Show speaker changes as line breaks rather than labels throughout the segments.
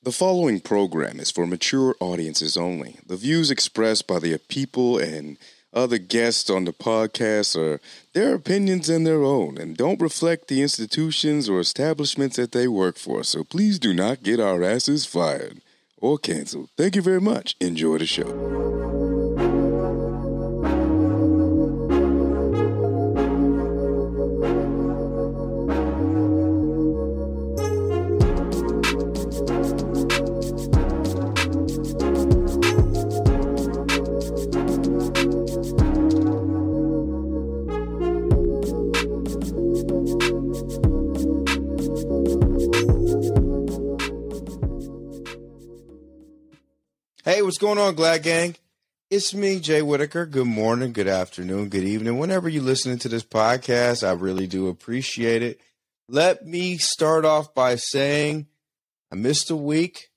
The following program is for mature audiences only. The views expressed by the people and other guests on the podcast are their opinions and their own and don't reflect the institutions or establishments that they work for. So please do not get our asses fired or canceled. Thank you very much. Enjoy the show.
Hey, what's going on, Glad Gang? It's me, Jay Whitaker. Good morning, good afternoon, good evening. Whenever you're listening to this podcast, I really do appreciate it. Let me start off by saying I missed a week,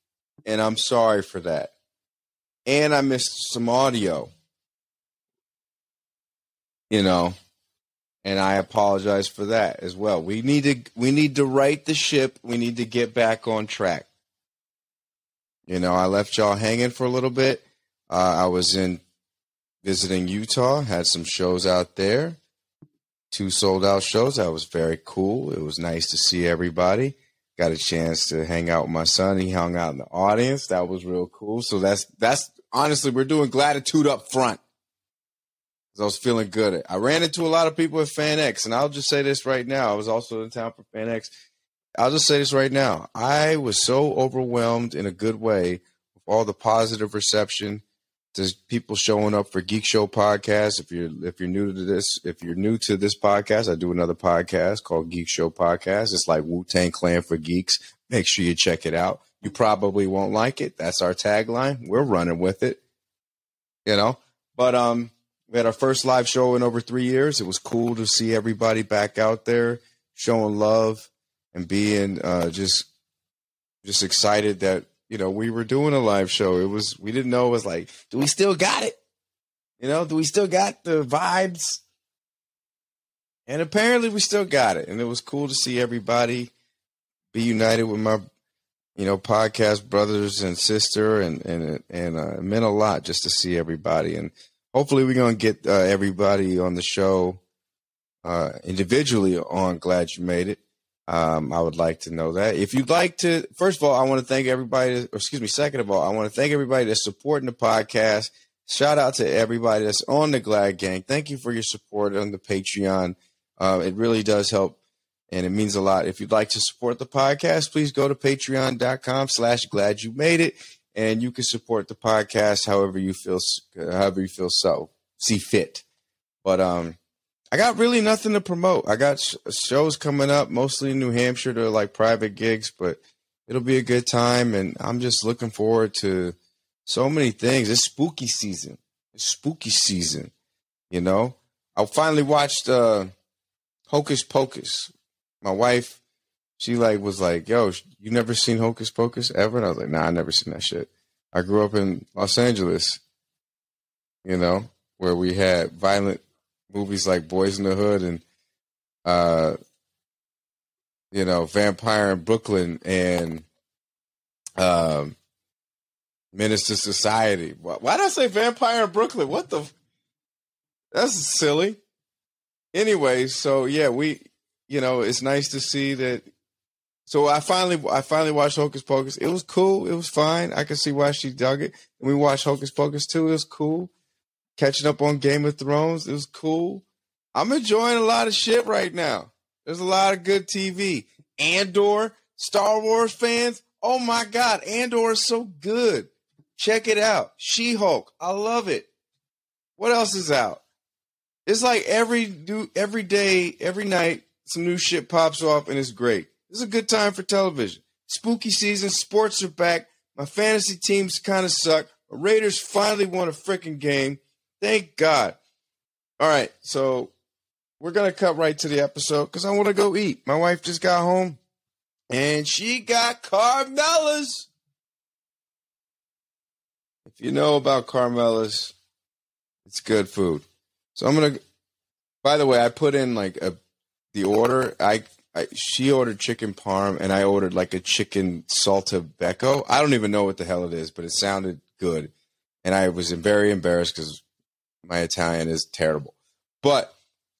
and I'm sorry for that. And I missed some audio, and I apologize for that as well. We need to right the ship. We need to get back on track. I left y'all hanging for a little bit. I was visiting Utah, had some shows out there, 2 sold-out shows. That was very cool. It was nice to see everybody. Got a chance to hang out with my son. He hung out in the audience. That was real cool. So that's honestly, we're doing gratitude up front. I was feeling good. I ran into a lot of people at Fan X, and I'll just say this right now. I was also in town for Fan X. I'll just say this right now. I was so overwhelmed in a good way with all the positive reception to people showing up for Geek Show podcast. If you're new to this podcast, I do another podcast called Geek Show Podcast. It's like Wu-Tang Clan for geeks. Make sure you check it out. You probably won't like it. That's our tagline. We're running with it. But we had our first live show in over 3 years. It was cool to see everybody back out there showing love and being just excited that, we were doing a live show. We didn't know, it was like, do we still got it? Do we still got the vibes? And apparently we still got it. And it was cool to see everybody be united with my, podcast brothers and sister. And it meant a lot just to see everybody. And hopefully we're going to get everybody on the show individually on Glad You Made It. I would like to know that. If you'd like to, first of all, I want to thank everybody, second of all, I want to thank everybody that's supporting the podcast. Shout out to everybody that's on the Glad Gang. Thank you for your support on the Patreon. It really does help, and it means a lot. If you'd like to support the podcast, please go to patreon.com/gladyoumadeit, and you can support the podcast however you feel see fit. But, I got really nothing to promote. I got shows coming up, mostly in New Hampshire. They're like private gigs, but it'll be a good time. And I'm just looking forward to so many things. It's spooky season. I finally watched Hocus Pocus. My wife, she was like, yo, you never seen Hocus Pocus ever? And I was like, nah, I never seen that shit. I grew up in Los Angeles, where we had violent movies like Boys in the Hood and, Vampire in Brooklyn and Menace to Society. Why did I say Vampire in Brooklyn? That's silly. Anyway, so yeah, it's nice to see that. So I finally watched Hocus Pocus. It was cool. It was fine. I could see why she dug it. And we watched Hocus Pocus 2. It was cool. Catching up on Game of Thrones. It was cool. I'm enjoying a lot of shit right now. There's a lot of good TV. Andor, Star Wars fans. Oh my God. Andor is so good. Check it out. She-Hulk. I love it. What else is out? It's like every day, every night, some new shit pops off and it's great. This is a good time for television. Spooky season. Sports are back. My fantasy teams kind of suck. The Raiders finally won a freaking game. Thank God. All right, so we're going to cut right to the episode because I want to go eat. My wife just got home, and she got Carmella's. If you know about Carmella's, it's good food. So I'm going to, by the way, I put in the order. she ordered chicken parm, and I ordered like a chicken salta becco. I don't even know what the hell it is, but it sounded good. And I was very embarrassed because my Italian is terrible. But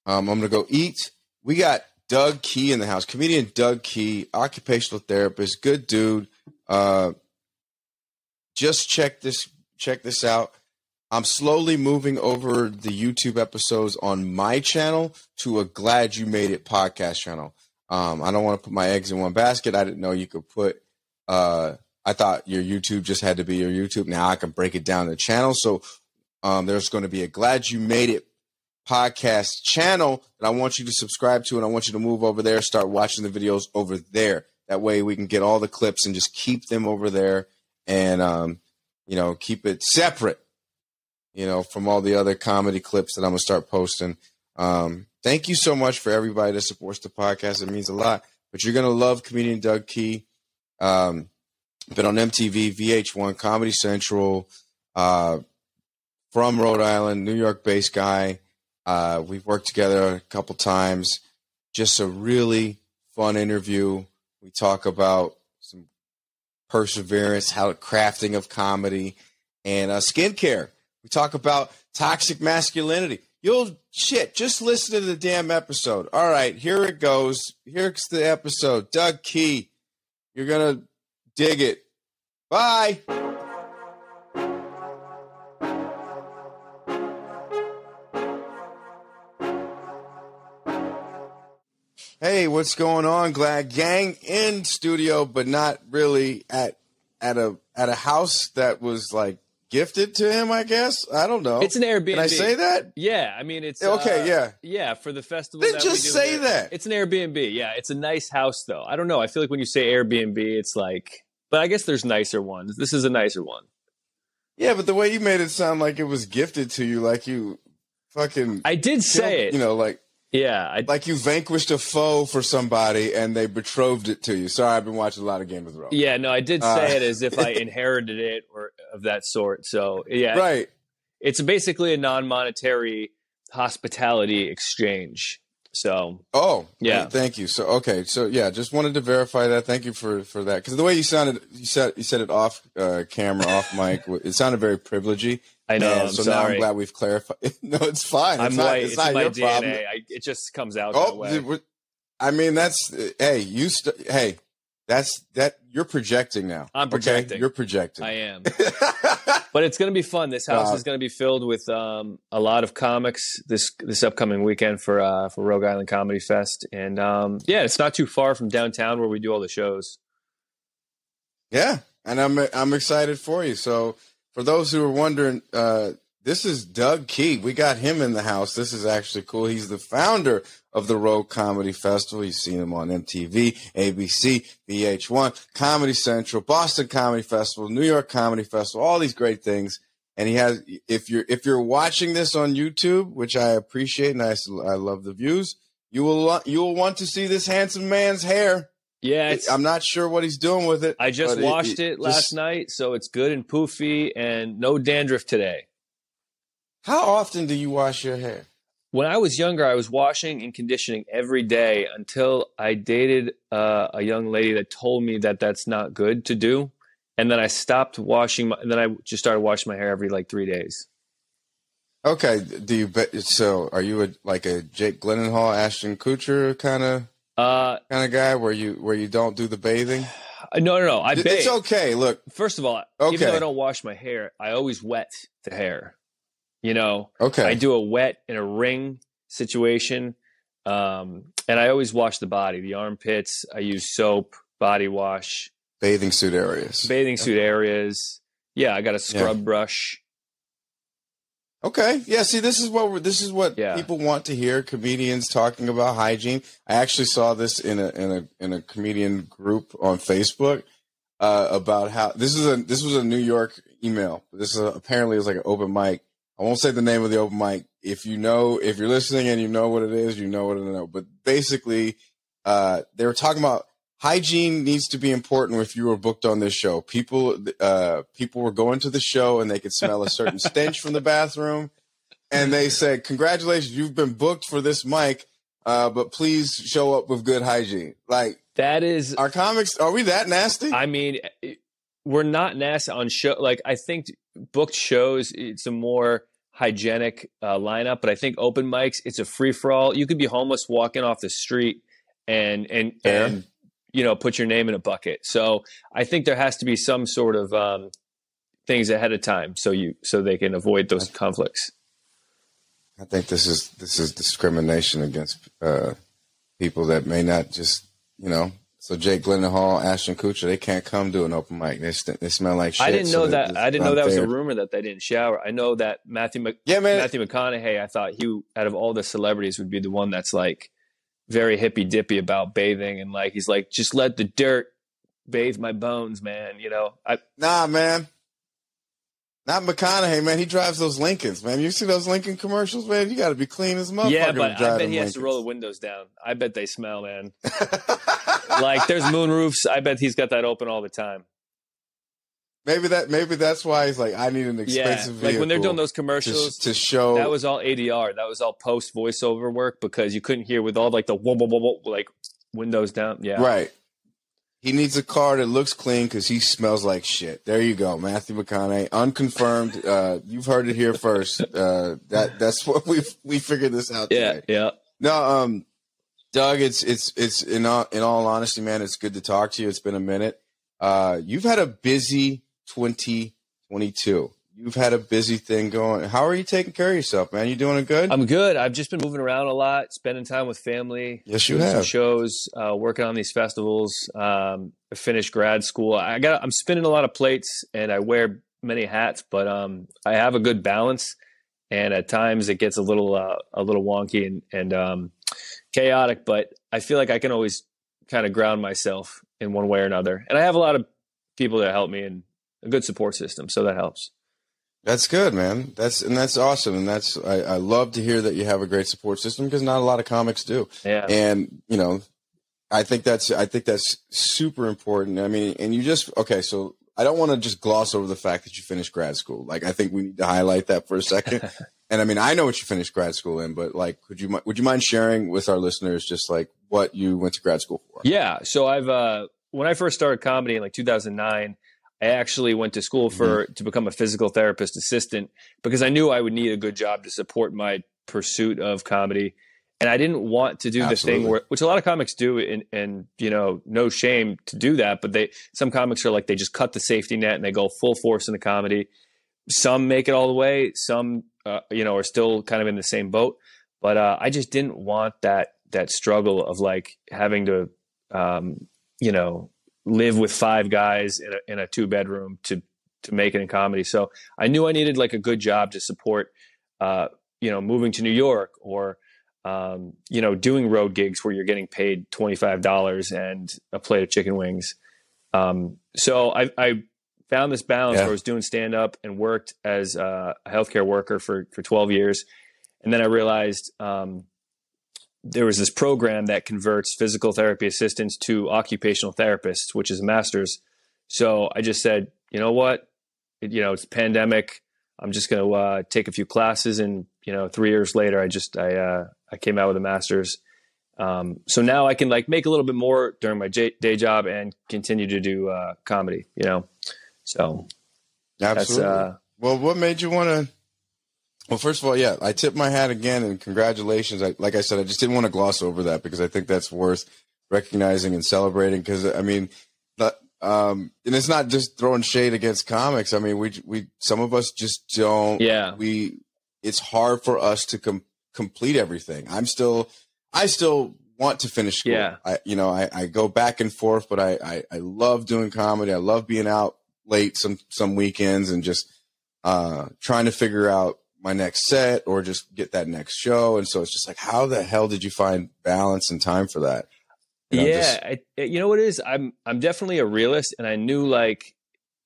I'm going to go eat. We got Doug Key in the house, comedian Doug Key, occupational therapist, good dude. Just check this out. I'm slowly moving over the YouTube episodes on my channel to a Glad You Made It podcast channel. I don't want to put my eggs in one basket. I didn't know you could put I thought your YouTube just had to be your YouTube. Now I can break it down to channels. So there's going to be a Glad You Made It podcast channel that I want you to subscribe to, and I want you to move over there, start watching the videos over there. That way we can get all the clips and just keep them over there and, keep it separate, from all the other comedy clips that I'm going to start posting. Thank you so much for everybody that supports the podcast. It means a lot. But you're going to love comedian Doug Key. Been on MTV, VH1, Comedy Central, from Rhode Island, New York-based guy. We've worked together a couple times. Just a really fun interview. We talk about some perseverance, how the crafting of comedy, and skincare. We talk about toxic masculinity. Just listen to the damn episode. All right, here it goes. Here's the episode. Doug Key, you're going to dig it. Bye. Hey, what's going on? Glad Gang in studio, but not really at a house that was like gifted to him, I guess. I don't know.
It's an Airbnb.
Can I say that?
Yeah, I mean it's
okay.
Yeah, for the festival.
Then just say that.
It's an Airbnb. Yeah, it's a nice house though. I don't know. I feel like when you say Airbnb, it's like, but I guess there's nicer ones. This is a nicer one.
Yeah, but the way you made it sound like it was gifted to you, like you fucking.
I did say it.
Like.
Yeah.
Like you vanquished a foe for somebody and they betrothed it to you. Sorry, I've been watching a lot of Game of Thrones.
Yeah, no, I did say it as if I inherited it or of that sort. So, yeah.
Right.
It's basically a non-monetary hospitality exchange. So.
Oh,
yeah.
Thank you. So, okay. So, yeah, just wanted to verify that. Thank you for that. Because the way you sounded, you said it off camera, off mic. It sounded very privilegey.
I know. I'm
so
sorry.
now I'm glad we've clarified. No, it's fine.
I'm white. It's not
my
your
DNA.
problem. It just comes out that way.
I mean, that's that. You're projecting now.
I'm projecting.
Okay? You're projecting.
I am. But it's going to be fun. This house is going to be filled with a lot of comics this upcoming weekend for Rhode Island Comedy Fest, and it's not too far from downtown where we do all the shows.
Yeah, and I'm excited for you. So. For those who are wondering, this is Doug Key. We got him in the house. This is actually cool. He's the founder of the Rhode Comedy Festival. You've seen him on MTV, ABC, VH1, Comedy Central, Boston Comedy Festival, New York Comedy Festival, all these great things. And he has, if you're watching this on YouTube, which I appreciate and I love the views, you will want to see this handsome man's hair.
Yeah,
I'm not sure what he's doing with it.
I just washed it last night, so it's good and poofy and no dandruff today.
How often do you wash your hair?
When I was younger, I was washing and conditioning every day until I dated a young lady that told me that that's not good to do. And then I stopped washing, and then I just started washing my hair every like 3 days.
Okay. So are you like a Jake Gyllenhaal, Ashton Kutcher kind of guy where you don't do the bathing?
No. I bathe.
It's okay. Look,
first of all, even though I don't wash my hair, I always wet the hair. Okay. I do a wet in a ring situation, and I always wash the body, the armpits. I use soap, body wash,
bathing suit areas.
Yeah, I got a scrub brush.
Okay. Yeah. See, this is what people want to hear. Comedians talking about hygiene. I actually saw this in a comedian group on Facebook about how this was a New York email. Apparently it's like an open mic. I won't say the name of the open mic. If you're listening and you know what it is, you know what it is. But basically, they were talking about hygiene needs to be important if you were booked on this show. People were going to the show and they could smell a certain stench from the bathroom. And they said, congratulations, you've been booked for this mic. but please show up with good hygiene. Like,
that is
our comics. Are we that nasty?
I mean, we're not nasty on show. Like, I think booked shows, it's a more hygienic lineup, but I think open mics, it's a free for all. You could be homeless walking off the street and put your name in a bucket. So I think there has to be some sort of things ahead of time so they can avoid those conflicts.
I think this is discrimination against people that may not just, So Jake Gyllenhaal, Ashton Kutcher, they can't come do an open mic. They smell like shit.
I didn't know that. I didn't know that was a rumor that they didn't shower. I know that Matthew McConaughey, I thought he, out of all the celebrities, would be the one that's like very hippy dippy about bathing, and like he's like, just let the dirt bathe my bones, man.
Nah, man. Not McConaughey, man. He drives those Lincolns, man. You see those Lincoln commercials, man? You got to be clean as motherfucker.
Yeah, but I bet he has to roll the windows down. I bet they smell, man. Like, there's moonroofs. I bet he's got that open all the time.
Maybe that's why he's like, I need an expensive vehicle.
Like when they're doing those commercials
to show.
That was all ADR. That was all post voiceover work because you couldn't hear with all like the whoa, whoa, whoa, whoa, like windows down. Yeah,
right. He needs a car that looks clean because he smells like shit. There you go, Matthew McConaughey, unconfirmed. You've heard it here first. That's what we figured this out today.
Yeah.
No, Doug, it's in all honesty, man, it's good to talk to you. It's been a minute. You've had a busy 2022. You've had a busy thing going. How are you taking care of yourself, man? You doing good?
I'm good. I've just been moving around a lot, spending time with family.
Yes, you have.
Some shows, working on these festivals. Finished grad school. I'm spinning a lot of plates, and I wear many hats, but I have a good balance. And at times it gets a little wonky and chaotic, but I feel like I can always kind of ground myself in one way or another. And I have a lot of people that help me and a good support system, so that helps.
That's good, man. That's awesome. And I love to hear that you have a great support system because not a lot of comics do.
Yeah.
And, I think that's super important. I mean, and so I don't want to just gloss over the fact that you finished grad school. Like, I think we need to highlight that for a second. And I mean, I know what you finished grad school in, but like, would you mind sharing with our listeners just like what you went to grad school for?
Yeah. So when I first started comedy in like 2009, I actually went to school to become a physical therapist assistant because I knew I would need a good job to support my pursuit of comedy. And I didn't want to do the thing which a lot of comics do, and no shame to do that. But some comics are like, they just cut the safety net and they go full force into comedy. Some make it all the way. Some, are still kind of in the same boat. But I just didn't want that struggle of like having to, live with 5 guys in a 2-bedroom to make it in comedy. So I knew I needed like a good job to support, moving to New York or, doing road gigs where you're getting paid $25 and a plate of chicken wings. So I found this balance where I was doing stand up and worked as a healthcare worker for 12 years. And then I realized, there was this program that converts physical therapy assistants to occupational therapists, which is a master's. So I just said, you know what, it's a pandemic. I'm just going to take a few classes, and 3 years later, I came out with a master's. So now I can like make a little bit more during my day job and continue to do comedy. So
absolutely. Well, what made you want to? Well, first of all, yeah, I tip my hat again and congratulations. Like I said, I just didn't want to gloss over that because I think that's worth recognizing and celebrating. Because I mean, and it's not just throwing shade against comics. I mean, we some of us just don't.
Yeah.
It's hard for us to complete everything. I still want to finish school.
Yeah.
I go back and forth, but I love doing comedy. I love being out late some weekends and just trying to figure out my next set or just get that next show. And so it's just like, how the hell did you find balance and time for that?
You know what it is? I'm definitely a realist, and I knew like,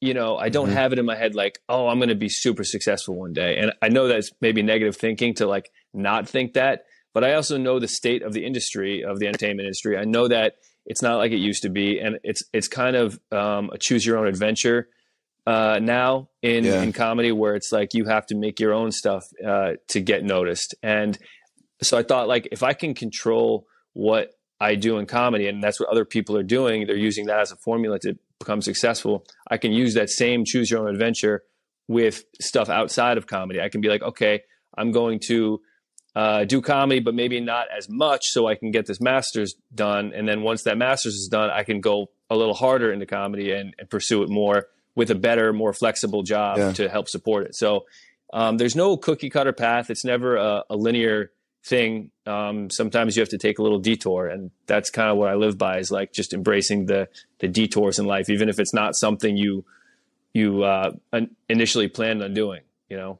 I don't have it in my head like, oh, I'm going to be super successful one day. And I know that's maybe negative thinking to like not think that, but I also know the state of the industry, of the entertainment industry. I know that it's not like it used to be, and it's kind of a choose your own adventure now in comedy, where it's like you have to make your own stuff to get noticed. And So I thought, like, if I can control what I do in comedy, and that's what other people are doing, they're using that as a formula to become successful. I can use that same choose your own adventure with stuff outside of comedy. I can be like, okay, I'm going to do comedy, but maybe not as much, so I can get this master's done. And then once that master's is done, I can go a little harder into comedy and pursue it more with a better, more flexible job to help support it. So there's no cookie cutter path. It's never a linear thing. Sometimes you have to take a little detour, and that's kind of what I live by, is like just embracing the detours in life, even if it's not something you initially planned on doing, you know?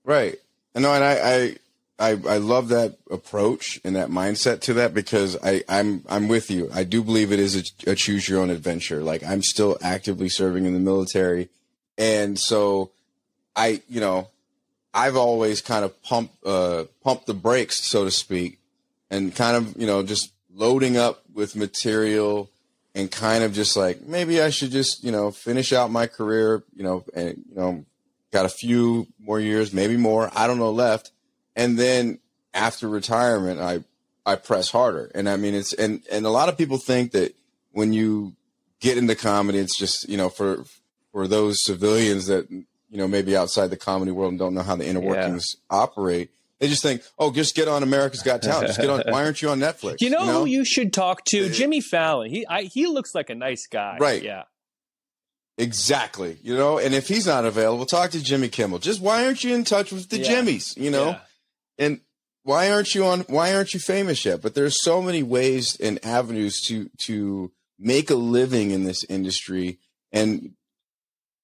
Right. And I love that approach and that mindset to that, because I'm with you. I do believe it is a choose your own adventure. Like, I'm still actively serving in the military. And so I've always kind of pumped the brakes, so to speak, and kind of, just loading up with material and kind of just like, maybe I should just, finish out my career, and, got a few more years, maybe more, I don't know, left. And then after retirement, I press harder. And I mean, and a lot of people think that when you get into comedy, it's just, for those civilians that, maybe outside the comedy world and don't know how the inner workings operate, they just think, oh, just get on America's Got Talent. Just get on. Why aren't you on Netflix?
You know who you should talk to? Jimmy Fallon. He looks like a nice guy.
Right.
Yeah.
Exactly. And if he's not available, talk to Jimmy Kimmel. Just why aren't you in touch with the Jimmys?
Yeah.
And why aren't you famous yet? But there's so many ways and avenues to make a living in this industry and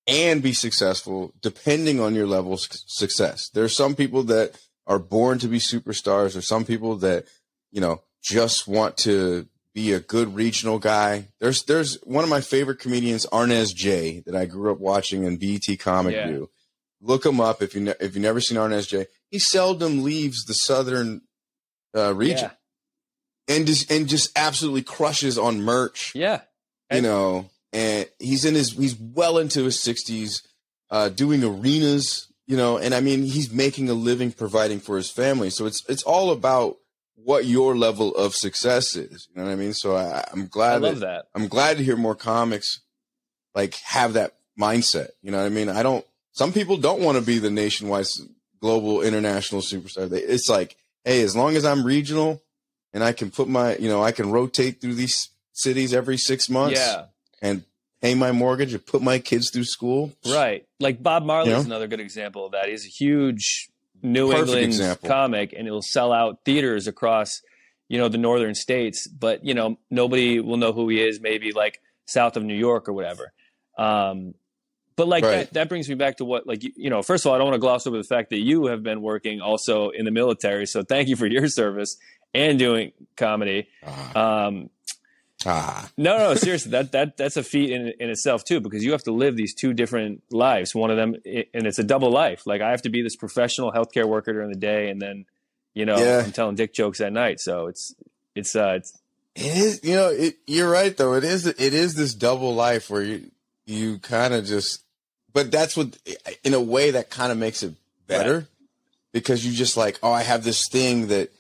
be successful depending on your level of success. There are some people that are born to be superstars, or some people that, just want to be a good regional guy. There's one of my favorite comedians, Arnez J, that I grew up watching in BET Comic View. Look him up if you've never seen Arnez J. He seldom leaves the southern region, and just absolutely crushes on merch.
Yeah,
and he's well into his 60s, doing arenas. And I mean, he's making a living providing for his family. So it's all about what your level of success is. You know what I mean? So I'm glad.
I love that.
I'm glad to hear more comics like have that mindset. You know what I mean? Some people don't want to be the nationwide, global, international superstar. It's like, hey, as long as I'm regional and I can put I can rotate through these cities every 6 months and pay my mortgage and put my kids through school.
Right. Like Bob Marley is another good example of that. He's a huge New England comic, and it'll sell out theaters across, the northern states, but, nobody will know who he is, maybe like south of New York or whatever. But like that brings me back to what, like, first of all, I don't want to gloss over the fact that you have been working also in the military. So thank you for your service and doing comedy. No, seriously, that's a feat in itself too, because you have to live these two different lives. One of them, and it's a double life. Like, I have to be this professional healthcare worker during the day, and then, I'm telling dick jokes at night. So it is,
you're right though. It is this double life where you kind of just, but that's what, in a way, that kind of makes it better, because you just like, oh, I have this thing that,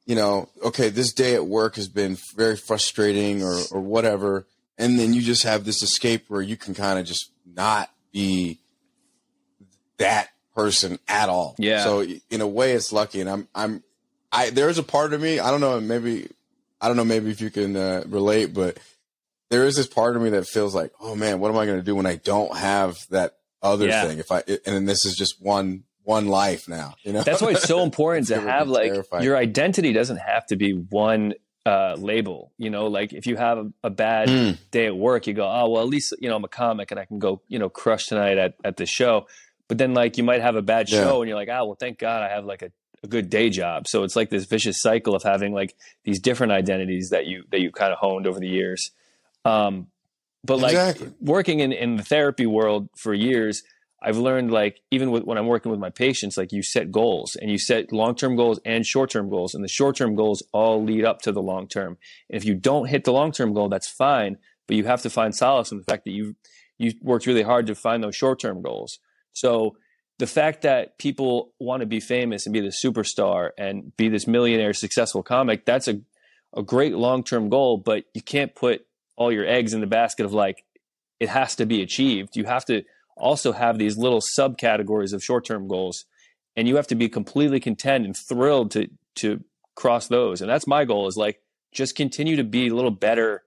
okay, this day at work has been very frustrating or whatever. And then you just have this escape where you can kind of just not be that person at all.
Yeah.
So in a way it's lucky. And there's a part of me, I don't know, maybe if you can relate, but there is this part of me that feels like, oh man, what am I going to do when I don't have that other thing? And then this is just one life now,
That's why it's so important to have, like, your identity doesn't have to be one label, like if you have a bad day at work, you go, oh, well, at least, I'm a comic and I can go, crush tonight at the show. But then, like, you might have a bad show and you're like, oh, well, thank God I have like a good day job. So it's like this vicious cycle of having like these different identities that you kind of honed over the years. But like working in the therapy world for years, I've learned, like, even when I'm working with my patients, like, you set goals, and you set long-term goals and short-term goals, and the short-term goals all lead up to the long-term. And if you don't hit the long-term goal, that's fine, but you have to find solace in the fact that you worked really hard to find those short-term goals. So the fact that people want to be famous and be the superstar and be this millionaire successful comic, that's a great long-term goal, but you can't put all your eggs in the basket of like, it has to be achieved. You have to also have these little subcategories of short-term goals, and you have to be completely content and thrilled to cross those. And that's my goal, is like, just continue to be a little better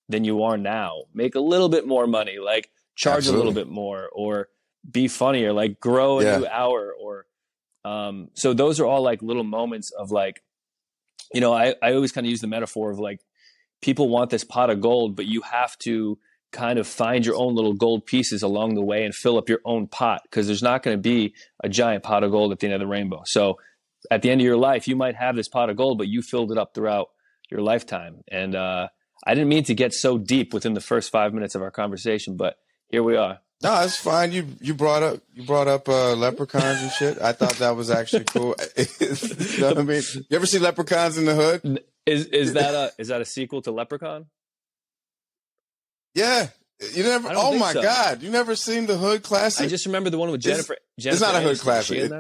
than you are now, make a little bit more money, like charge a little bit more, or be funnier, like grow a new hour, or so those are all like little moments of like, you know, I always kind of use the metaphor of like, people want this pot of gold, but you have to kind of find your own little gold pieces along the way and fill up your own pot, because there's not going to be a giant pot of gold at the end of the rainbow. So at the end of your life, you might have this pot of gold, but you filled it up throughout your lifetime. And I didn't mean to get so deep within the first 5 minutes of our conversation, but here we are.
No, that's fine. You brought up leprechauns and shit. I thought that was actually cool. You know what I mean? You ever see Leprechauns in the Hood?
Is that a sequel to Leprechaun?
Yeah. You never? Oh my God! You never seen the Hood classic?
I just remember the one with Jennifer.
It's not a Hood classic.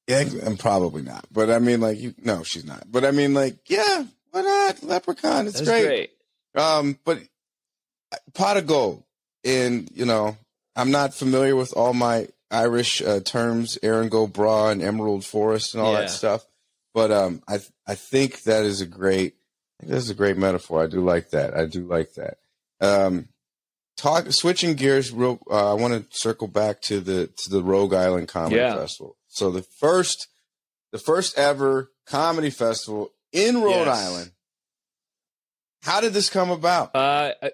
Yeah, and probably not. But I mean, like, no, she's not. But I mean, like, yeah, why not? Leprechaun, it's great. But pot of gold. And, you know, I'm not familiar with all my Irish terms, Erin Go Bra and Emerald Forest and all that stuff. But I think that is a great metaphor. I do like that. Switching gears, I want to circle back to the Rhode Island Comedy Festival. So the first ever comedy festival in Rhode Island. How did this come about?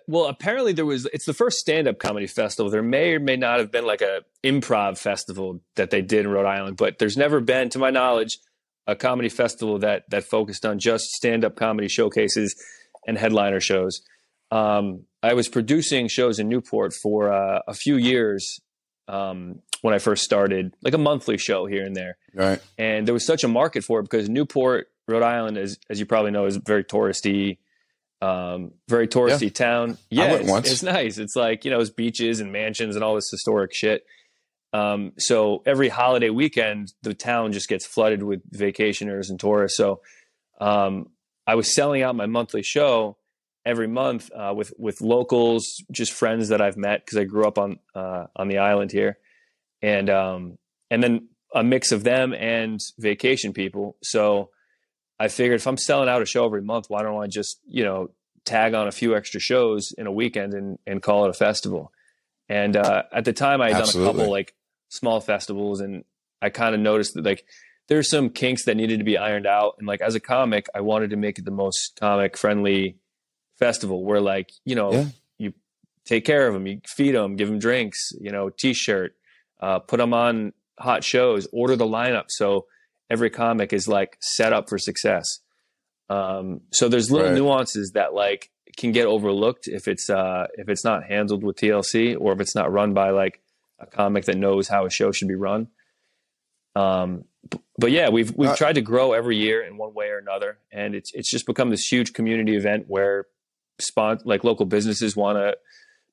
Well, apparently it's the first stand-up comedy festival. There may or may not have been like a improv festival that they did in Rhode Island, but there's never been, to my knowledge, a comedy festival that focused on just stand-up comedy showcases and headliner shows. I was producing shows in Newport for a few years when I first started, like a monthly show here and there.
Right.
And there was such a market for it because Newport, Rhode Island, as you probably know, is very touristy town. Yeah,
I went once.
It's nice. It's like, you know, it's beaches and mansions and all this historic shit. So every holiday weekend, the town just gets flooded with vacationers and tourists. So I was selling out my monthly show every month with locals, just friends that I've met because I grew up on the island here, and then a mix of them and vacation people. So I figured if I'm selling out a show every month, why don't I just, you know, tag on a few extra shows in a weekend and call it a festival? And at the time I had done a couple like small festivals, and I kind of noticed that like there's some kinks that needed to be ironed out. And like as a comic, I wanted to make it the most comic friendly festival where, like, you know, you take care of them, you feed them, give them drinks, you know, t-shirt, put them on hot shows, order the lineup. So every comic is like set up for success. So there's little nuances that like can get overlooked if it's not handled with TLC, or if it's not run by like a comic that knows how a show should be run. But yeah, we've tried to grow every year in one way or another, and it's just become this huge community event where like local businesses want to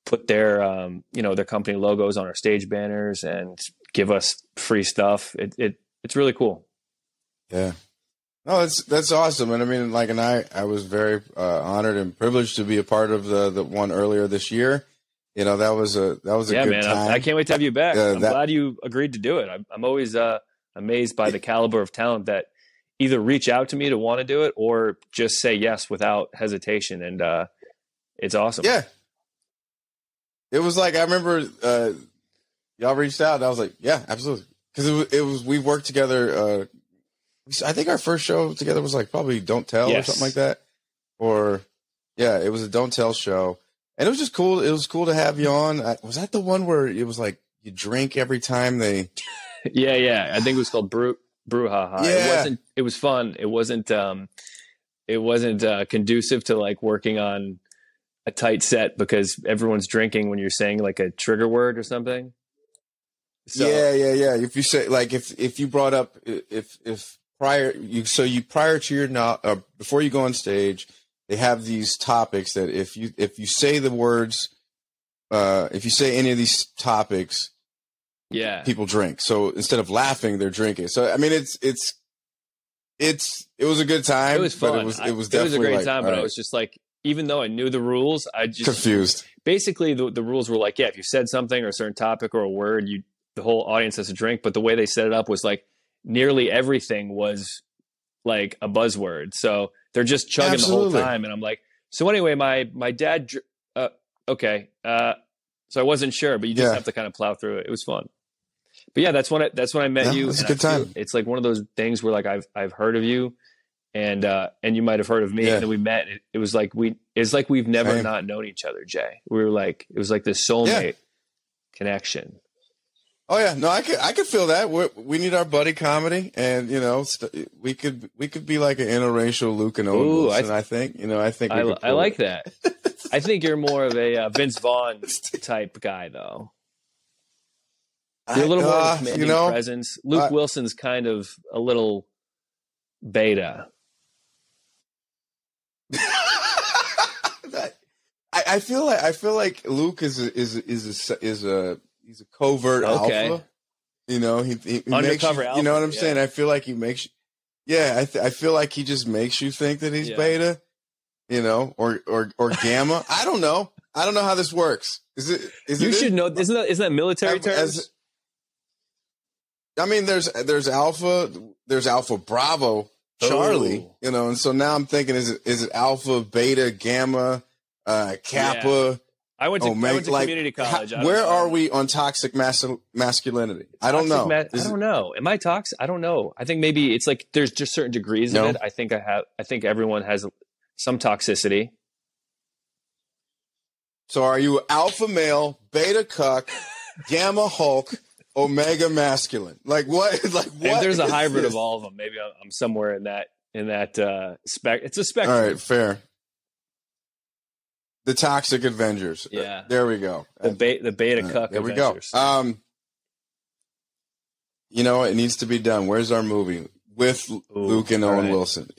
put their their company logos on our stage banners and give us free stuff. It's really cool.
Yeah. No, that's awesome. And I mean, like, and I was very honored and privileged to be a part of the one earlier this year. You know, that was a good time.
I can't wait to have you back. I'm glad you agreed to do it. I'm always amazed by the caliber of talent that either reach out to me to want to do it or just say yes without hesitation. And it's awesome.
Yeah. It was like, I remember y'all reached out and I was like, yeah, absolutely. Because we worked together. I think our first show together was like probably Don't Tell or something like that. Or yeah, it was a Don't Tell show. And it was just cool. It was cool to have you on. Was that the one where it was like you drink every time they...
Yeah. I think it was called Brouhaha.
Yeah.
It was fun. It wasn't conducive to like working on a tight set because everyone's drinking when you're saying like a trigger word or something.
So, yeah. If you say like, if you brought up, prior to your before you go on stage, they have these topics that if you say the words, if you say any of these topics, people drink. So instead of laughing, they're drinking. So I mean, it was a good time.
It was fun.
But it was definitely
a great time. But I was just like, even though I knew the rules, I just
confused.
Basically, the rules were like, yeah, if you said something or a certain topic or a word, the whole audience has to drink. But the way they set it up was like nearly everything was like a buzzword. So they're just chugging the whole time. And I'm like, so anyway, my dad, okay. So I wasn't sure, but you just have to kind of plow through it. It was fun. But yeah, that's when I met you.
It's a good time.
It's like one of those things where like I've heard of you, and you might have heard of me, and then we met. It was like we've never not known each other, Jay. We were like, it was like this soulmate connection.
Oh yeah, no, I could feel that. We need our buddy comedy, and we could be like an interracial Luke and Owen Wilson. I think I
like that. I think you're more of a Vince Vaughn type guy, though. You're a little more of a commanding presence. Luke Wilson's kind of a little beta.
I feel like Luke is a covert alpha. He
undercover
makes
alpha.
You know what I'm saying? I feel like he makes. I feel like he just makes you think that he's beta. Or gamma. I don't know how this works.
You should know. Isn't that military terms?
I mean, there's Alpha Bravo Charlie, and so now I'm thinking, is it Alpha, Beta, Gamma, Kappa?
I went to community college.
Where are we on toxic masculinity? I don't know.
I don't know. Am I toxic? I don't know. I think maybe it's like there's just certain degrees of it. I think everyone has some toxicity.
So are you alpha male, beta cuck, gamma Hulk, omega masculine? Like what? Like what?
If there's a hybrid of all of them, maybe I'm somewhere in that spec. It's a spectrum.
All right, fair. The Toxic Avengers.
Yeah.
There we go.
The beta cuck
there
Avengers.
We go. It needs to be done. Where's our movie with Luke and Owen Wilson?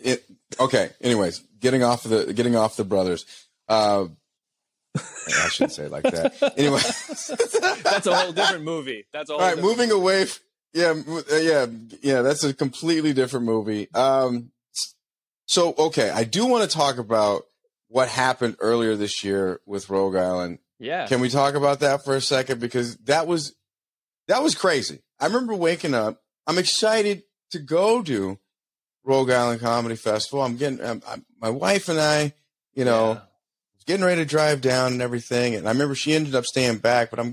Okay. Anyways, getting off the brothers. I shouldn't say it like that. Anyway,
that's a whole different movie. That's all right.
Moving away. Yeah. That's a completely different movie. So okay, I do want to talk about what happened earlier this year with Rhode Island.
Yeah.
Can we talk about that for a second? Because that was crazy. I remember waking up. I'm excited to go to Rhode Island Comedy Festival. My wife and I, getting ready to drive down and everything. And I remember she ended up staying back, but I'm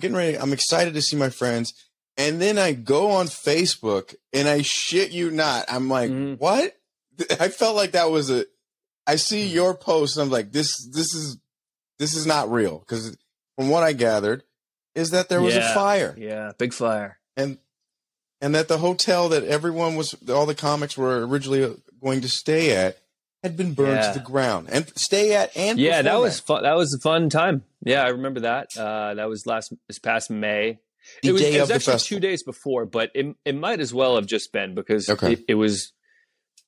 excited to see my friends. And then I go on Facebook and I shit you not. I'm like, what? I felt like that was I see your post and I'm like, this is not real. Because from what I gathered is that there was a fire.
Yeah. Big fire.
And that the hotel that all the comics were originally going to stay at had been burned to the ground and
that was fun. That was a fun time. Yeah. I remember that. That was this past May. It was actually festival. 2 days before, but it might as well have just been because it was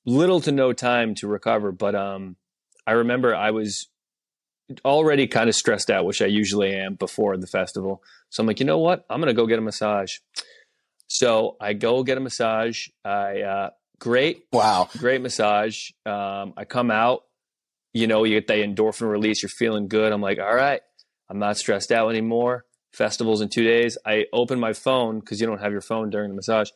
little to no time to recover. But I remember I was already kind of stressed out, which I usually am before the festival. So I'm like, you know what? I'm going to go get a massage. So I go get a massage. Great massage. I come out, you get the endorphin release. You're feeling good. I'm like, all right, I'm not stressed out anymore. Festival's in 2 days. I open my phone because you don't have your phone during the massage.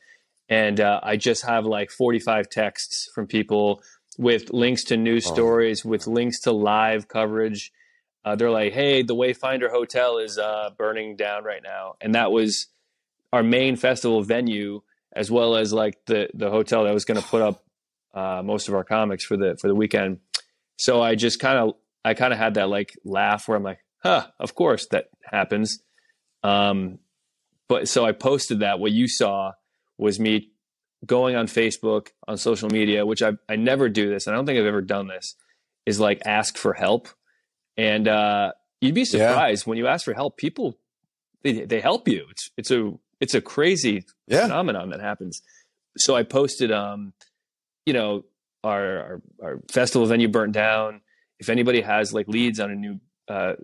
And I just have like 45 texts from people with links to news stories, with links to live coverage. They're like, hey, the Wayfinder Hotel is burning down right now. And that was our main festival venue, as well as like the hotel that was going to put up most of our comics for the weekend. So I just kind of had that like laugh where I'm like, of course that happens. But so I posted that. What you saw was me going on Facebook, on social media, which I never do this. And I don't think I've ever done this, is like ask for help. And you'd be surprised when you ask for help, people, they help you. It's a crazy phenomenon that happens. So I posted, our festival venue burnt down. If anybody has like leads on a new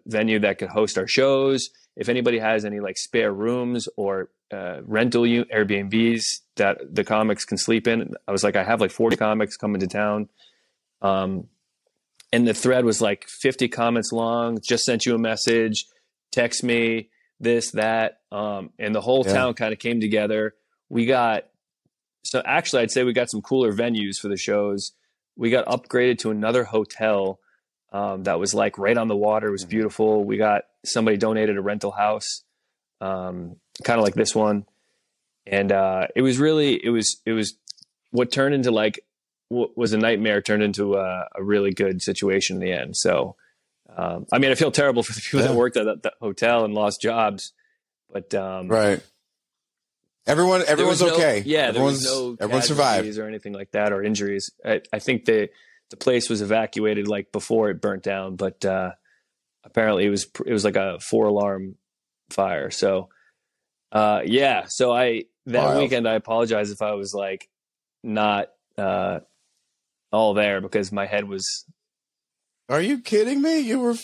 venue that could host our shows. If anybody has any like spare rooms or rental Airbnbs that the comics can sleep in. I was like, I have like 40 comics coming to town. And the thread was like 50 comments long, just sent you a message, text me, this, that. And the whole town kind of came together. So actually I'd say we got some cooler venues for the shows. We got upgraded to another hotel that was like right on the water. It was beautiful. We got somebody donated a rental house, kind of like this one. And it was what turned into like, what was a nightmare turned into a really good situation in the end. So, I mean, I feel terrible for the people that worked at that hotel and lost jobs, but
right. Everyone's okay.
Yeah, there was no
everyone survived
or anything like that, or injuries. I think the place was evacuated like before it burnt down, but apparently it was like a 4-alarm fire. So so weekend I apologize if I was like not all there, because my head was.
Are you kidding me? You were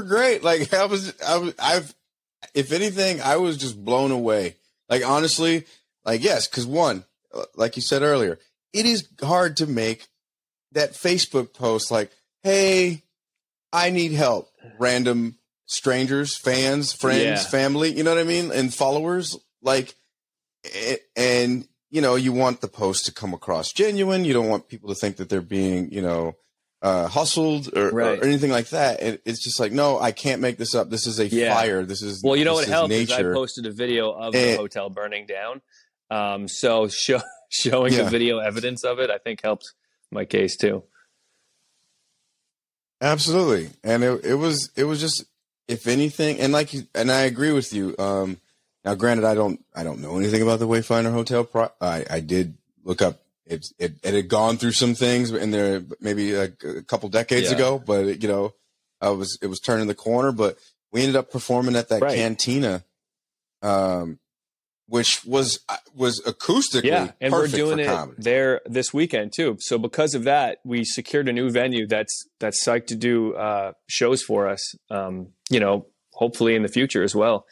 great. Like if anything, I was just blown away. Like, honestly, like, yes, because one, like you said earlier, it is hard to make that Facebook post like, hey, I need help. Random strangers, fans, friends, family, you know what I mean? And followers, like, and, you know, you want the post to come across genuine. You don't want people to think that they're being, you know, hustled or anything like that. And it's just like, no, I can't make this up. This is a fire. This is,
well, you know what helped
nature.
is I posted a video of the hotel burning down. So showing the video evidence of it, I think helped my case too.
Absolutely. And it was just, if anything, and I agree with you. Now granted, I don't know anything about the Wayfinder Hotel. I did look up. It had gone through some things in there maybe a couple decades ago, but it was turning the corner. But we ended up performing at that cantina, which was acoustically
and
perfect
we're doing
for
it
comedy.
There this weekend too. So because of that, we secured a new venue that's psyched to do shows for us. You know, hopefully in the future as well.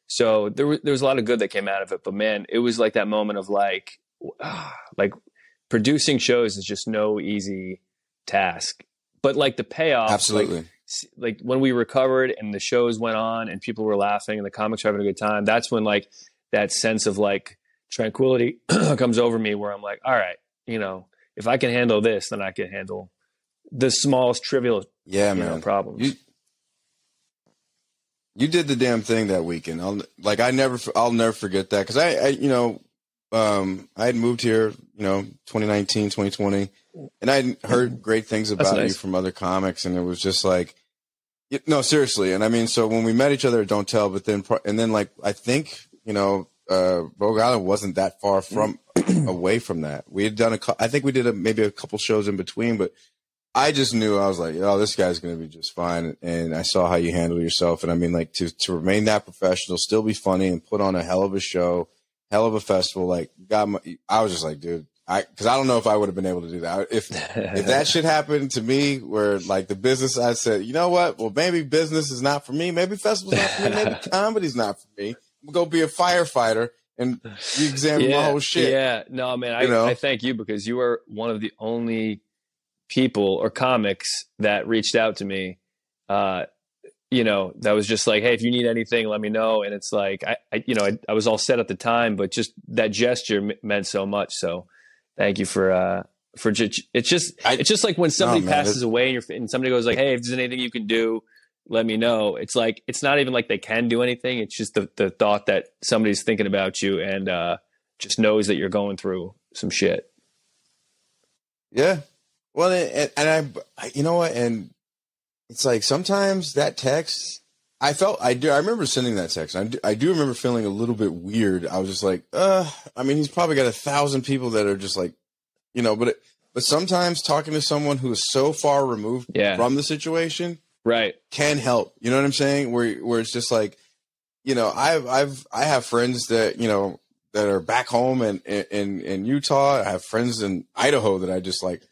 So there was a lot of good that came out of it. But man, it was like that moment of like producing shows is just no easy task, but like the payoff,
absolutely.
Like when we recovered and the shows went on and people were laughing and the comics were having a good time, that's when like that sense of like tranquility comes over me, where I'm like, all right, you know, if I can handle this, then I can handle the smallest trivial problems.
You did the damn thing that weekend. I'll never forget that. Cause I had moved here, 2019, 2020, and I heard great things about you from other comics. And it was just like, no, seriously. And I mean, so when we met each other at Don't Tell, but then like, I think, Rhode Island wasn't that far from away from that. We had done I think we did maybe a couple shows in between, but I just knew, I was like, oh, this guy's going to be just fine. And I saw how you handle yourself. And I mean, like to remain that professional, still be funny and put on a hell of a show, hell of a festival. Like I was just like, dude, cause I don't know if I would have been able to do that. If that shit happened to me, where like the business, I said, you know what? Well, maybe business is not for me. Maybe festival's not for me. Maybe comedy's not for me. I'm gonna go be a firefighter and re-examine my whole shit.
Yeah. No, man, I thank you, because you are one of the only people or comics that reached out to me, that was just like, hey, if you need anything, let me know. And it's like, I was all set at the time, but just that gesture meant so much. So thank you for it's just like when somebody passes away and somebody goes like, hey, if there's anything you can do, let me know. It's like, it's not even like they can do anything. It's just the thought that somebody's thinking about you and just knows that you're going through some shit.
Yeah. Well, and I you know what? And it's like, sometimes that text, I remember sending that text. I do remember feeling a little bit weird. I was just like, I mean, he's probably got 1,000 people that are just like, but sometimes talking to someone who is so far removed from the situation,
right,
can help. You know what I'm saying? Where it's just like, I have friends that, that are back home in Utah. I have friends in Idaho that I just like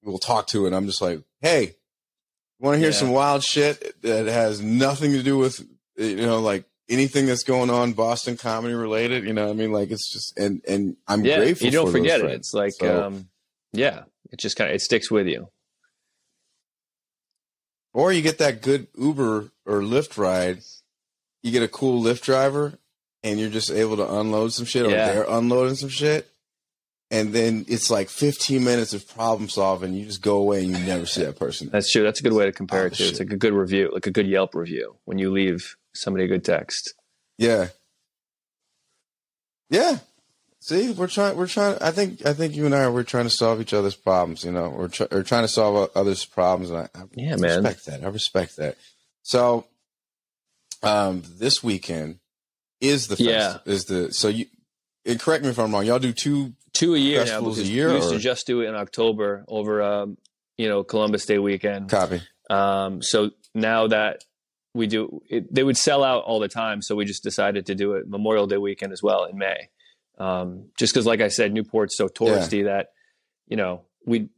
will talk to, and I'm just like, hey, Want to hear some wild shit that has nothing to do with, like anything that's going on Boston comedy related? You know what I mean? Like, it's just, and I'm grateful
you don't
for
forget
those
it. It's like, it just kind of, it sticks with you.
Or you get that good Uber or Lyft ride. You get a cool Lyft driver and you're just able to unload some shit, or they're unloading some shit. And then it's like 15 minutes of problem solving. You just go away and you never see that person.
That's true. That's a good way to compare it to. Shit. It's like a good review, like a good Yelp review when you leave somebody a good text.
Yeah. Yeah. See, we're trying, I think you and I, we're trying to solve each other's problems. We're trying to solve others' problems. And I respect that. I respect that. So, this weekend is the festival, so you, and correct me if I'm wrong, y'all do two a year now, because we used to just do it in October over
Columbus Day weekend.
Copy.
So now that we do it, they would sell out all the time, so we just decided to do it Memorial Day weekend as well in May. Just because, like I said, Newport's so touristy that we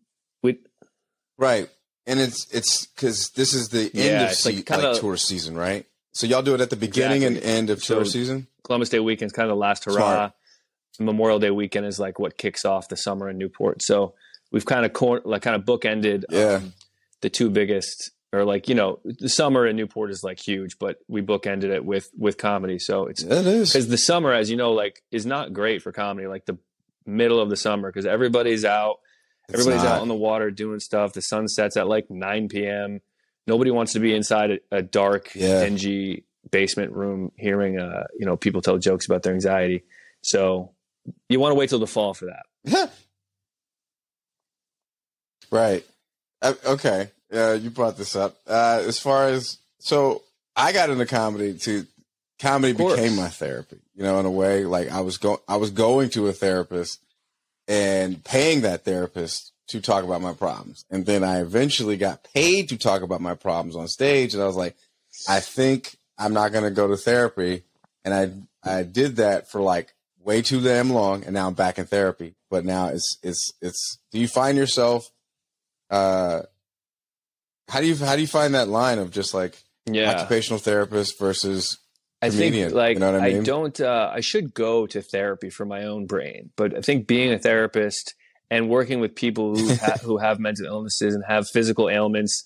right, and it's because this is the end of tourist season, right? So y'all do it at the beginning and end of tourist season.
Columbus Day weekend is kind of the last hurrah. Smart. Memorial Day weekend is like what kicks off the summer in Newport. So we've kind of bookended the two biggest, or the summer in Newport is like huge, but we bookended it with comedy. So it is because the summer, as you know, is not great for comedy. Like the middle of the summer, because everybody's out on the water doing stuff. The sun sets at like 9 p.m. Nobody wants to be inside a dark, dingy basement room hearing people tell jokes about their anxiety. So you want to wait till the fall for that.
Right. Okay. You brought this up. As far as, so I got into comedy became my therapy, in a way. Like I was going to a therapist and paying that therapist to talk about my problems. And then I eventually got paid to talk about my problems on stage. And I was like, I think I'm not going to go to therapy. And I did that for like way too damn long. And now I'm back in therapy. But now it's, do you find yourself, how do you find that line of just like occupational therapist versus comedian?
I think like, I don't, I should go to therapy for my own brain, but I think being a therapist and working with people who have mental illnesses and have physical ailments,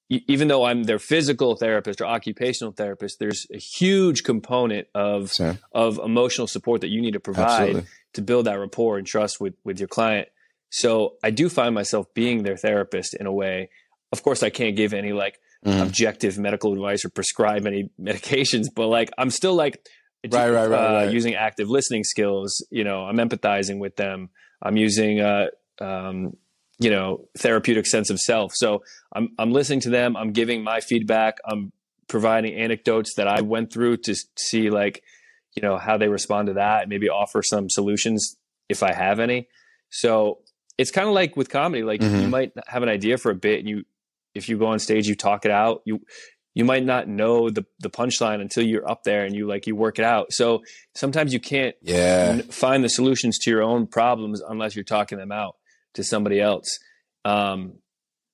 even though I'm their physical therapist or occupational therapist, there's a huge component of emotional support that you need to provide to build that rapport and trust with your client. So I do find myself being their therapist in a way. Of course, I can't give any objective medical advice or prescribe any medications, but I'm still using active listening skills. I'm empathizing with them. I'm using therapeutic sense of self. So I'm listening to them. I'm giving my feedback. I'm providing anecdotes that I went through to see how they respond to that, and maybe offer some solutions if I have any. So it's kind of like with comedy, you might have an idea for a bit, and if you go on stage, you talk it out, you might not know the punchline until you're up there and you work it out. So sometimes you can't find the solutions to your own problems unless you're talking them out to somebody else.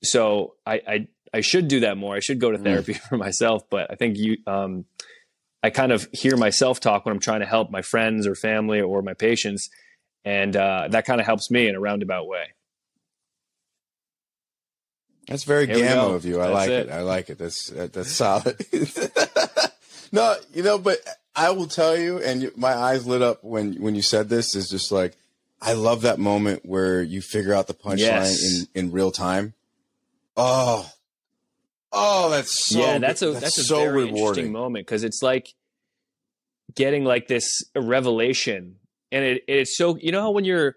So I should do that more. I should go to therapy for myself, but I think I kind of hear myself talk when I'm trying to help my friends or family or my patients. And that kind of helps me in a roundabout way.
That's very Gamma of you. I like it. I like it. That's solid. No, but I will tell you, and my eyes lit up when you said this, is just like, I love that moment where you figure out the punchline in real time. Oh, that's so
that's a so very rewarding. Interesting moment, because it's like getting this revelation, and it's so, how when you're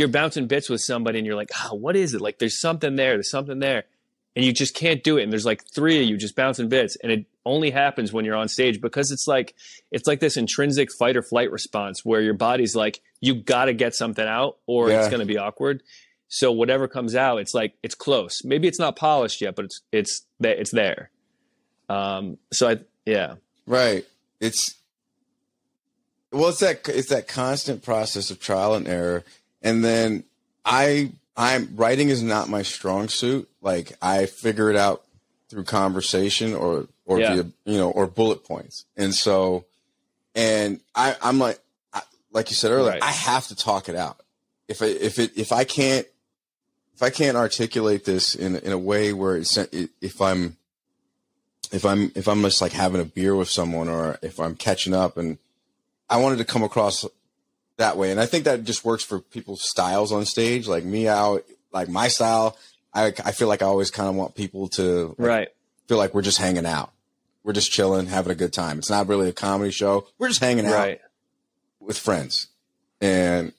bouncing bits with somebody and you're like, what is it? There's something there, and you just can't do it. And there's three of you just bouncing bits, and it only happens when you're on stage, because it's like this intrinsic fight or flight response where your body's like, you got to get something out or it's going to be awkward. So whatever comes out, it's it's close. Maybe it's not polished yet, but it's there.
Right. It's that constant process of trial and error. And then I'm writing is not my strong suit. I figure it out through conversation or via, or bullet points. And so, and I'm like you said earlier, right. I have to talk it out. If I can't articulate this in a way where if I'm just like having a beer with someone, or if I'm catching up, and I wanted to come across that way. And I think that just works for people's styles on stage. Like me, like my style, I feel like I always kind of want people to feel like we're just hanging out. We're just chilling, having a good time. It's not really a comedy show. We're just hanging out with friends. And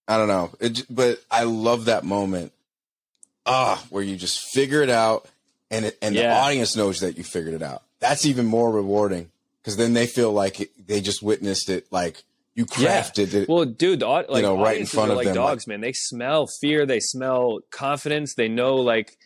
I don't know, but I love that moment where you just figure it out, and the audience knows that you figured it out. That's even more rewarding, because then they feel like they just witnessed it, like you crafted it.
Well, dude,
right in front of them.
Dogs, man. They smell fear. They smell confidence. They know, like,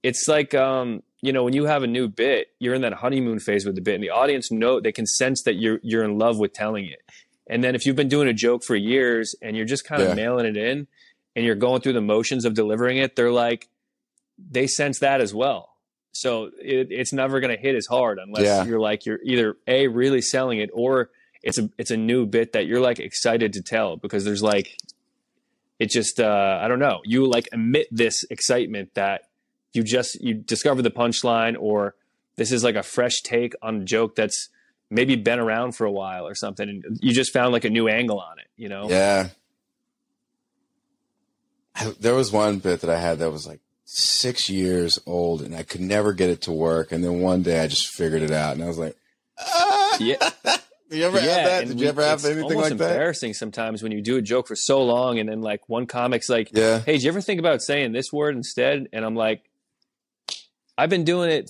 it's like, when you have a new bit, you're in that honeymoon phase with the bit, and the audience they can sense that you're in love with telling it. And then if you've been doing a joke for years and you're just kind of mailing it in, and you're going through the motions of delivering it, they sense that as well. So it's never going to hit as hard unless you're either really selling it, or it's a new bit that you're like excited to tell, because there's like, it just, I don't know, you like emit this excitement that you discover the punchline, or this is like a fresh take on a joke that's maybe been around for a while or something, and you just found like a new angle on it,
Yeah. There was one bit that I had that was like 6 years old, and I could never get it to work. And then one day I just figured it out, and I was like,
yeah.
Did you ever have that? Did you ever have anything like that? It's almost
embarrassing sometimes when you do a joke for so long, and then like one comic's like, hey, did you ever think about saying this word instead? And I'm like, I've been doing it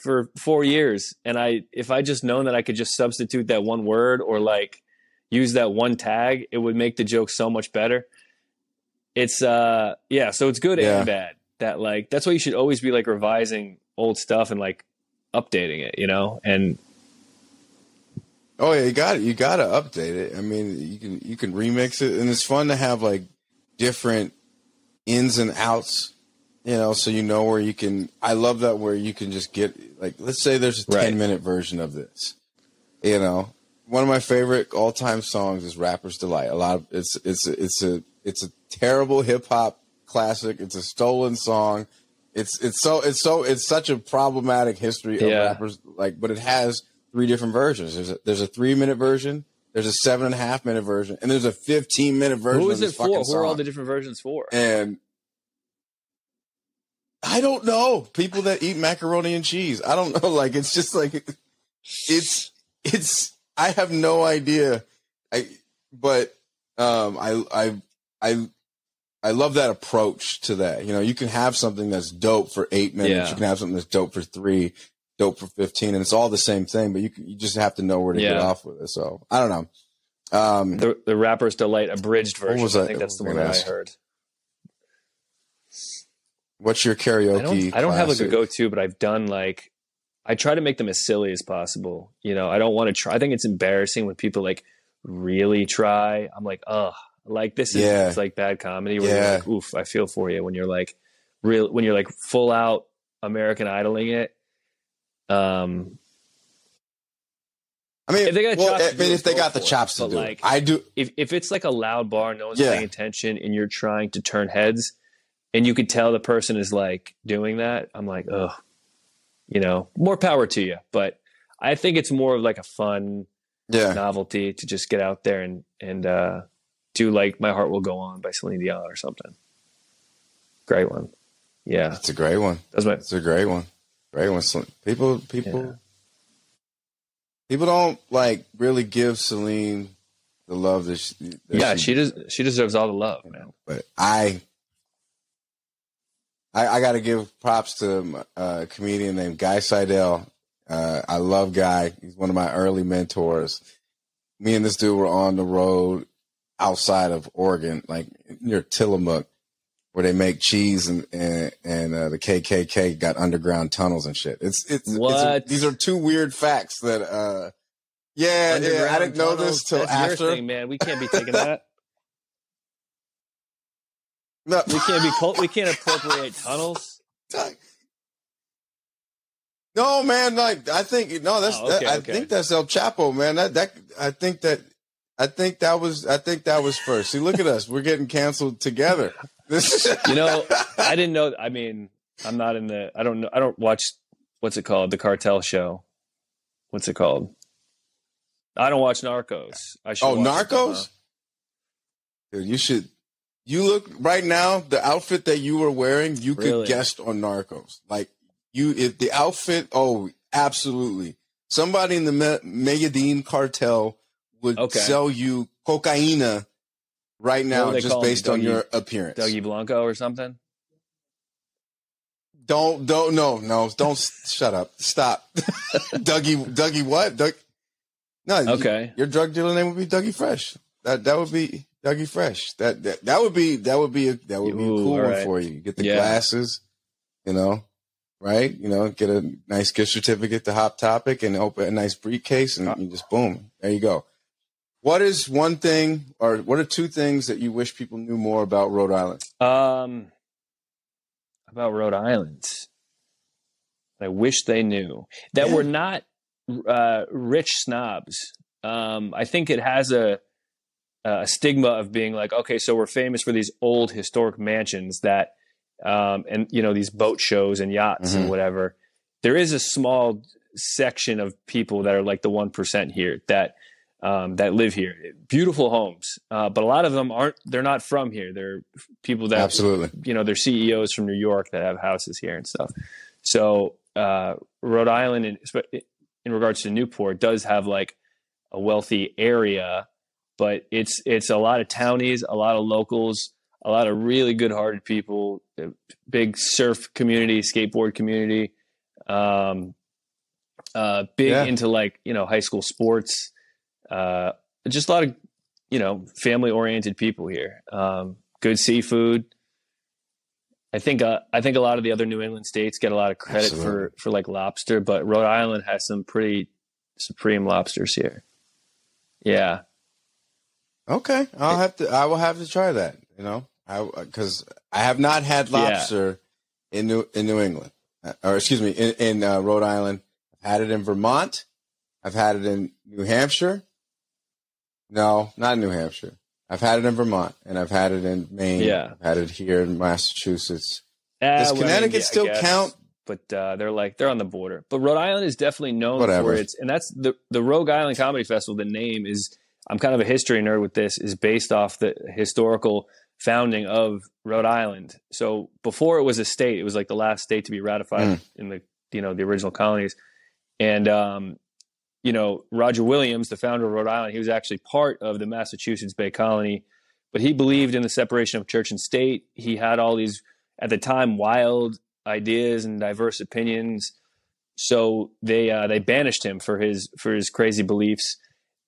for 4 years. And if I just known that I could just substitute that one word, or like use that one tag, it would make the joke so much better. It's, so it's good and bad. That's why you should always be like revising old stuff and like updating it, and.
Oh yeah, you got to update it. I mean, you can remix it, and it's fun to have like different ins and outs, so where you can. I love that, where you can just get, like, let's say there's a 10-minute version of this. One of my favorite all-time songs is "Rapper's Delight." It's a terrible hip hop classic. It's a stolen song. It's such a problematic history of rappers, but it has 3 different versions. There's a 3-minute version, there's a 7.5-minute version, and there's a 15-minute version.
Who is it for?
Who
are all the different versions for?
And I don't know. People that eat macaroni and cheese. I don't know. Like, it's just like, I have no idea. I love that approach to that. You can have something that's dope for 8 minutes. You can have something that's dope for 3, dope for 15, and it's all the same thing, but you just have to know where to get off with it. So I don't know.
The Rapper's Delight abridged version. I think that's the one that I heard.
What's your karaoke?
I don't have like a go-to, but I've done I try to make them as silly as possible. I don't want to try. I think it's embarrassing when people like really try. I'm like, this is it's like bad comedy where you're like, oof, I feel for you when you're like when you're like full out American Idoling it. I mean,
if they got the chops to do it, I do.
If it's like a loud bar, no one's paying attention, and you're trying to turn heads, and you could tell the person is like doing that, I'm like, more power to you. But I think it's more of like a fun novelty to just get out there and do like "My Heart Will Go On" by Celine Dion or something. Great one. Yeah,
it's a great one. It's a great one. Great one. People don't like really give Celine the love that
she deserves all the love, man.
But I got to give props to a comedian named Guy Seidel. I love Guy. He's one of my early mentors. Me and this dude were on the road outside of Oregon, like near Tillamook, where they make cheese, and the KKK got underground tunnels and shit. These are 2 weird facts that I didn't know this till
That's
after.
Your thing, man. We can't be taking that. No, we can't appropriate tunnels.
No, man. Like I think that's I think that's El Chapo, man. I think that was first. See, look at us. We're getting canceled together.
I didn't know. I mean, I'm not in the. I don't know. I don't watch. What's it called? The cartel show. What's it called? I don't watch Narcos. I should.
Oh, Narcos. Dude, you should. You look right now. The outfit that you were wearing, you could guest on Narcos. Like if the outfit. Oh, absolutely. Somebody in the Medellin cartel would sell you cocaine right now just based on your appearance.
Dougie Blanco or something.
Don't shut up. Stop. Dougie what? No.
Okay.
Your drug dealer name would be Dougie Fresh. That would be Dougie Fresh. That would be a cool one for you. You get the glasses, right? Get a nice gift certificate to Hot Topic and open a nice briefcase and you just boom. There you go. What is one thing or what are two things that you wish people knew more about Rhode Island?
About Rhode Island. I wish they knew that we're not rich snobs. I think it has a stigma of being like, okay, so we're famous for these old historic mansions that, and these boat shows and yachts and whatever. There is a small section of people that are like the 1% here that live here. Beautiful homes, but a lot of them they're not from here. They're people that
absolutely,
they're CEOs from New York that have houses here and stuff. So Rhode Island, in regards to Newport, does have like a wealthy area, but it's a lot of townies, a lot of locals, a lot of really good-hearted people, big surf community, skateboard community, big into like, high school sports, just a lot of, family-oriented people here. Good seafood. I think a lot of the other New England states get a lot of credit for like lobster, but Rhode Island has some pretty supreme lobsters here. Yeah.
Okay. I will have to try that, because I have not had lobster in New England, or excuse me, in Rhode Island. I've had it in Vermont. I've had it in New Hampshire. No, not in New Hampshire. I've had it in Vermont, and I've had it in Maine.
Yeah.
I've had it here in Massachusetts. Does Connecticut still count?
But they're on the border. But Rhode Island is definitely known for its, and that's the Rhode Island Comedy Festival. The name is, I'm kind of a history nerd with this, is based off the historical founding of Rhode Island. So before it was a state, it was like the last state to be ratified in the the original colonies. And Roger Williams, the founder of Rhode Island, he was actually part of the Massachusetts Bay Colony, but he believed in the separation of church and state. He had all these, at the time, wild ideas and diverse opinions. So they banished him for his crazy beliefs,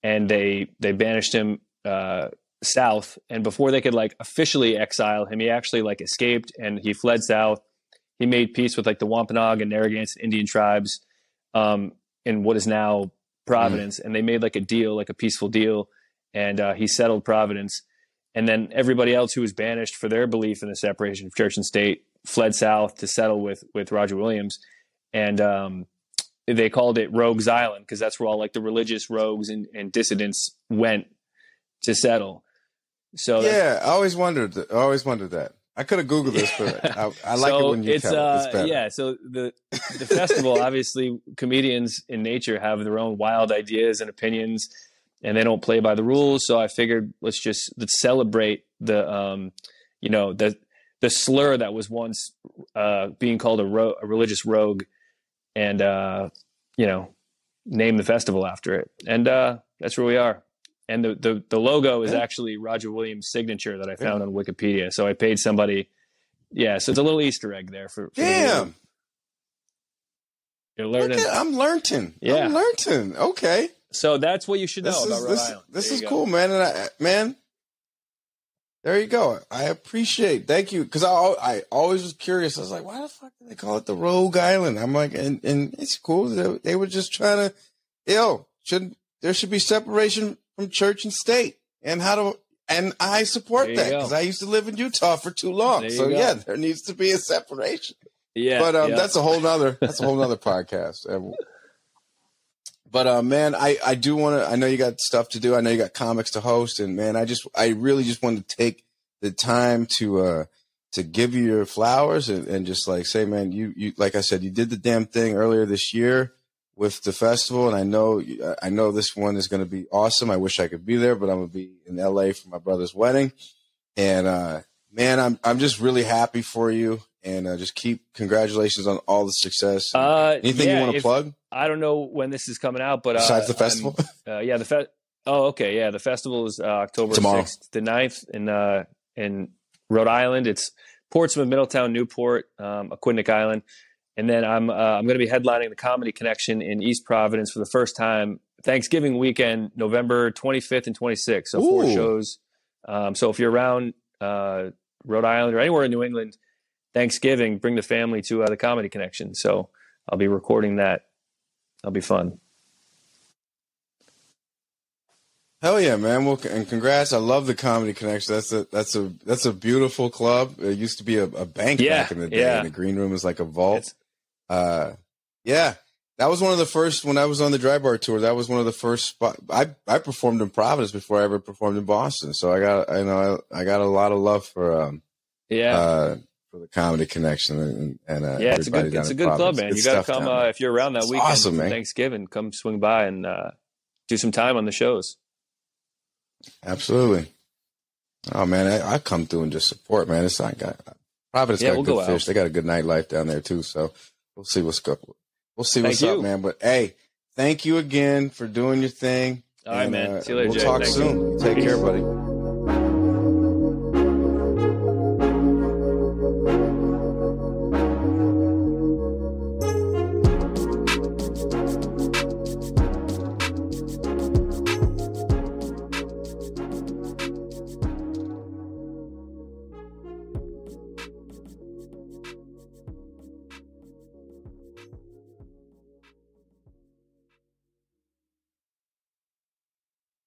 and they banished him south. And before they could like officially exile him, he actually like escaped and he fled south. He made peace with like the Wampanoag and Narragansett Indian tribes in what is now Providence, and they made like a deal, like a peaceful deal, and he settled Providence. And then everybody else who was banished for their belief in the separation of church and state fled south to settle with Roger Williams. And they called it Rogues Island because that's where all like the religious rogues and dissidents went to settle. So
I always wondered that. I could have Googled this, but I like it when you tell it. It's better.
Yeah, so the festival, obviously, comedians in nature have their own wild ideas and opinions, and they don't play by the rules. So I figured let's celebrate the the slur that was once being called a religious rogue, and name the festival after it. And that's where we are. And the logo is actually Roger Williams' signature that I found on Wikipedia. So I paid somebody. Yeah, so it's a little Easter egg there for
damn.
You're learning.
I'm learning.
Yeah.
I'm learning. Okay.
So that's what you should know about Rhode Island.
This is cool, man. And there you go. I appreciate. Thank you, because I always was curious. I was like, why the fuck do they call it the Rogue Island? I'm like, and it's cool. They were just trying to, there should be separation from church and state, and I support that because I used to live in Utah for too long. So there needs to be a separation.
Yeah.
But that's a whole nother podcast. But man, I do want to. I know you got stuff to do. I know you got comics to host, and man, I really just wanted to take the time to give you your flowers and just like say, man, you like I said, you did the damn thing earlier this year with the festival, and I know this one is going to be awesome. I wish I could be there, but I'm gonna be in LA for my brother's wedding, and man, I'm just really happy for you, and just congratulations on all the success. Anything you want to plug?
I don't know when this is coming out, but
besides the festival,
okay, yeah, the festival is October 6th to 9th in Rhode Island. It's Portsmouth, Middletown, Newport, Aquidneck Island, and then I'm going to be headlining the Comedy Connection in East Providence for the first time Thanksgiving weekend, November 25th and 26th. So 4 shows. So if you're around Rhode Island or anywhere in New England, Thanksgiving, bring the family to the Comedy Connection. So I'll be recording that. That'll be fun.
Hell yeah, man! Well, and congrats! I love the Comedy Connection. That's a beautiful club. It used to be a bank back in the day, and the green room is like a vault. That was one of the first when I was on the Dry Bar tour. That was one of the first spots. I performed in Providence before I ever performed in Boston. So I got a lot of love for the Comedy Connection and
it's a good club, man. You got to come if you're around that weekend.
Awesome, man.
Thanksgiving, come swing by and do some time on the shows.
Absolutely. Oh man, I come through and just support, man. It's not Providence got good fish. They got a good nightlife down there too. So we'll see what's up. We'll see what's up, man. But hey, thank you again for doing your thing.
All right, man. See you later,
We'll
Jay.
talk soon. Take care, buddy.